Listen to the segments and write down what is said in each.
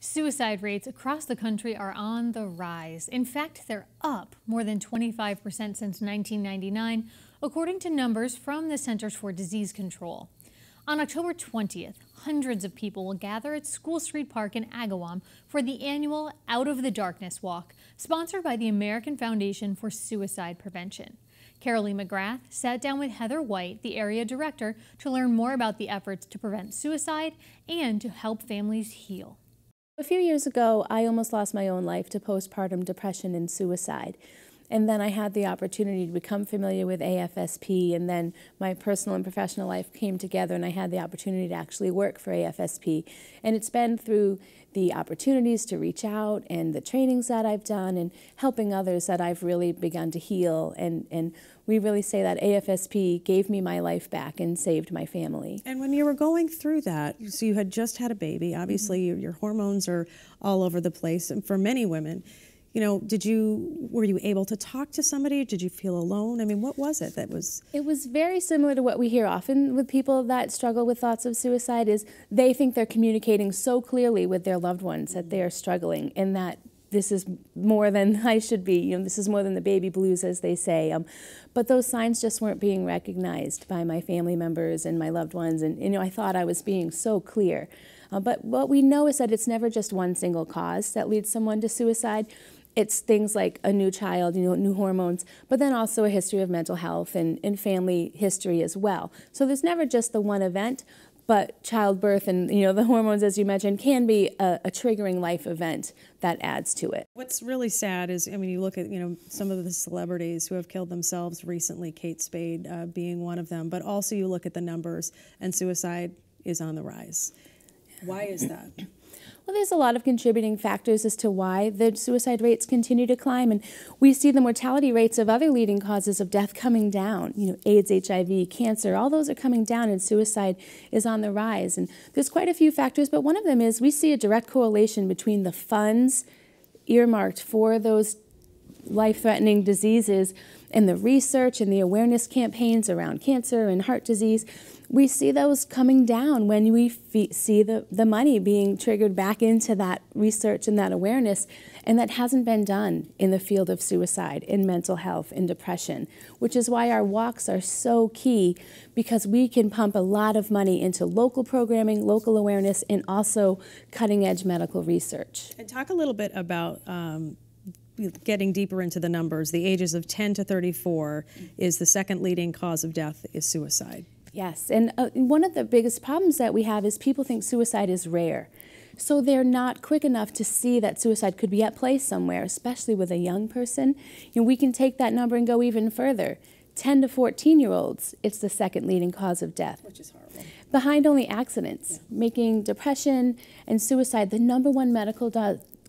Suicide rates across the country are on the rise. In fact, they're up more than 25% since 1999, according to numbers from the Centers for Disease Control. On October 20th, hundreds of people will gather at School Street Park in Agawam for the annual Out of the Darkness Walk, sponsored by the American Foundation for Suicide Prevention. Carolee McGrath sat down with Heather White, the area director, to learn more about the efforts to prevent suicide and to help families heal. A few years ago, I almost lost my own life to postpartum depression and suicide. And then I had the opportunity to become familiar with AFSP, and then my personal and professional life came together and I had the opportunity to actually work for AFSP. And it's been through the opportunities to reach out and the trainings that I've done and helping others that I've really begun to heal. And we really say that AFSP gave me my life back and saved my family. And when you were going through that, so you had just had a baby, obviously your hormones are all over the place, and for many women, you know, were you able to talk to somebody? Did you feel alone? I mean, what was it that was? It was very similar to what we hear often with people that struggle with thoughts of suicide is they think they're communicating so clearly with their loved ones that they are struggling and that this is more than I should be, you know, this is more than the baby blues, as they say. But those signs just weren't being recognized by my family members and my loved ones. And, you know, I thought I was being so clear. But what we know is that it's never just one single cause that leads someone to suicide. It's things like a new child, you know, new hormones, but then also a history of mental health and family history as well. So there's never just the one event, but childbirth and, you know, the hormones, as you mentioned, can be a triggering life event that adds to it. What's really sad is, I mean, you look at, you know, some of the celebrities who have killed themselves recently, Kate Spade being one of them, but also you look at the numbers and suicide is on the rise. Why is that? Well, there's a lot of contributing factors as to why the suicide rates continue to climb, and we see the mortality rates of other leading causes of death coming down. You know, AIDS, HIV, cancer, all those are coming down, and suicide is on the rise. And there's quite a few factors, but one of them is we see a direct correlation between the funds earmarked for those life-threatening diseases and the research and the awareness campaigns around cancer and heart disease. We see those coming down when we see the money being triggered back into that research and that awareness, and that hasn't been done in the field of suicide, in mental health, in depression, which is why our walks are so key, because we can pump a lot of money into local programming, local awareness, and also cutting-edge medical research. And talk a little bit about getting deeper into the numbers. The ages of 10 to 34 is the second leading cause of death is suicide. Yes, and one of the biggest problems that we have is people think suicide is rare. So they're not quick enough to see that suicide could be at play somewhere, especially with a young person. You know, we can take that number and go even further. 10 to 14-year-olds, it's the second leading cause of death. Which is horrible. Behind only accidents, making depression and suicide the #1 medical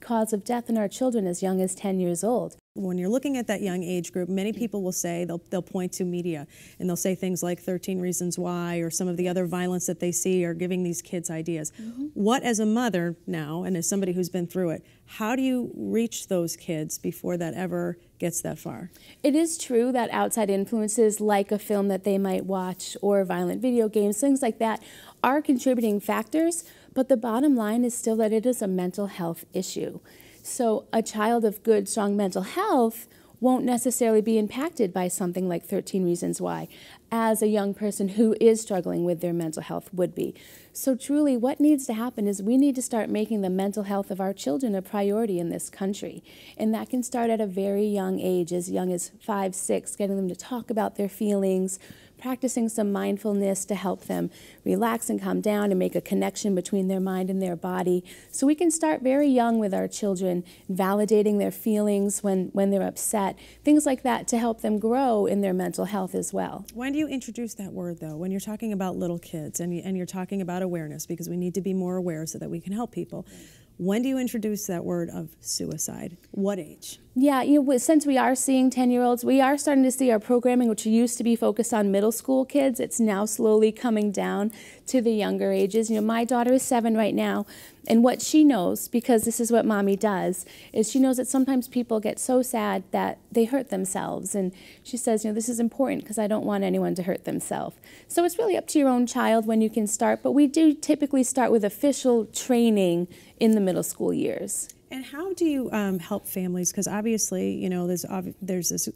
cause of death in our children as young as 10 years old. When you're looking at that young age group, many people will say, they'll point to media, and they'll say things like 13 Reasons Why or some of the other violence that they see are giving these kids ideas. What, as a mother now, and as somebody who's been through it, how do you reach those kids before that ever gets that far? It is true that outside influences like a film that they might watch or violent video games, things like that, are contributing factors, but the bottom line is still that it is a mental health issue. So a child of good, strong mental health won't necessarily be impacted by something like 13 Reasons Why, as a young person who is struggling with their mental health would be. So truly what needs to happen is we need to start making the mental health of our children a priority in this country. And that can start at a very young age, as young as 5, 6, getting them to talk about their feelings, practicing some mindfulness to help them relax and calm down and make a connection between their mind and their body. So we can start very young with our children, validating their feelings when they're upset, things like that to help them grow in their mental health as well. When do you introduce that word, though, when you're talking about little kids and you're talking about awareness, because we need to be more aware so that we can help people? When do you introduce that word of suicide? What age? Yeah, you know, since we are seeing 10-year-olds, we are starting to see our programming, which used to be focused on middle school kids. It's now slowly coming down to the younger ages. You know, my daughter is 7 right now, and what she knows, because this is what mommy does, is she knows that sometimes people get so sad that they hurt themselves. And she says, you know, this is important because I don't want anyone to hurt themselves. So it's really up to your own child when you can start, but we do typically start with official training in the middle school years. And how do you help families? Because obviously, you know, there's this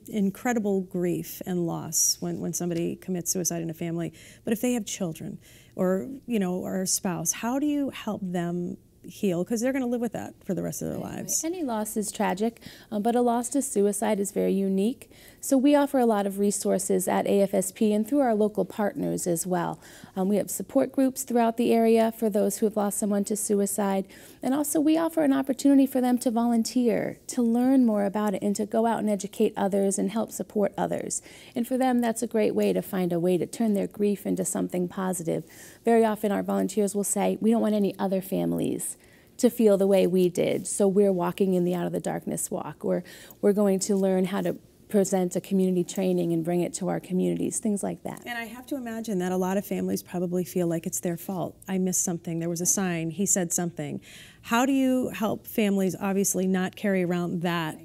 incredible grief and loss when somebody commits suicide in a family. But if they have children, or you know, or a spouse, how do you help them heal? Because they're going to live with that for the rest of their lives. Any loss is tragic, but a loss to suicide is very unique. So we offer a lot of resources at AFSP and through our local partners as well. We have support groups throughout the area for those who have lost someone to suicide. And also we offer an opportunity for them to volunteer, to learn more about it, and to go out and educate others and help support others. And for them, that's a great way to find a way to turn their grief into something positive. Very often our volunteers will say, we don't want any other families to feel the way we did, so we're walking in the Out of the Darkness walk, or we're going to learn how to present a community training and bring it to our communities, things like that. And I have to imagine that a lot of families probably feel like it's their fault. I missed something, there was a sign, he said something. How do you help families obviously not carry around that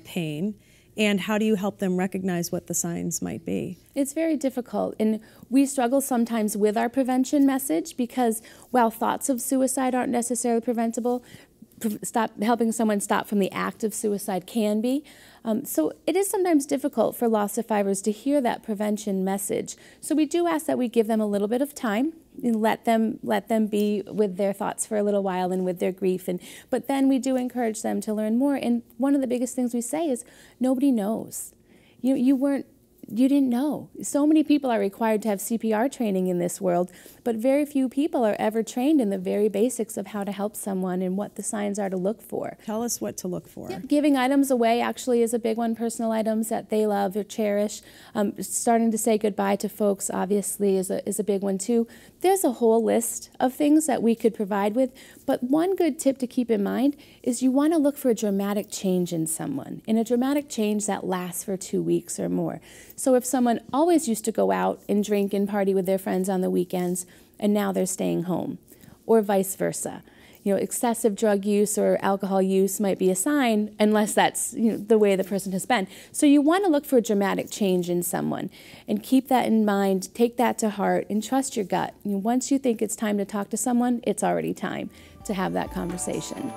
pain? And how do you help them recognize what the signs might be? It's very difficult, and we struggle sometimes with our prevention message because while thoughts of suicide aren't necessarily preventable, helping someone stop from the act of suicide can be. So it is sometimes difficult for loss survivors to hear that prevention message. So we do ask that we give them a little bit of time and let them be with their thoughts for a little while and with their grief. But then we do encourage them to learn more. And one of the biggest things we say is nobody knows. You didn't know. So many people are required to have CPR training in this world, but very few people are ever trained in the very basics of how to help someone and what the signs are to look for. Tell us what to look for. Yeah, giving items away actually is a big one, personal items that they love or cherish. Starting to say goodbye to folks obviously is a big one too. There's a whole list of things that we could provide with, but one good tip to keep in mind is you want to look for a dramatic change in someone, and a dramatic change that lasts for 2 weeks or more. So if someone always used to go out and drink and party with their friends on the weekends, and now they're staying home, or vice versa. You know, excessive drug use or alcohol use might be a sign, unless that's the way the person has been. So you want to look for a dramatic change in someone, and keep that in mind, take that to heart, and trust your gut. Once you think it's time to talk to someone, it's already time to have that conversation.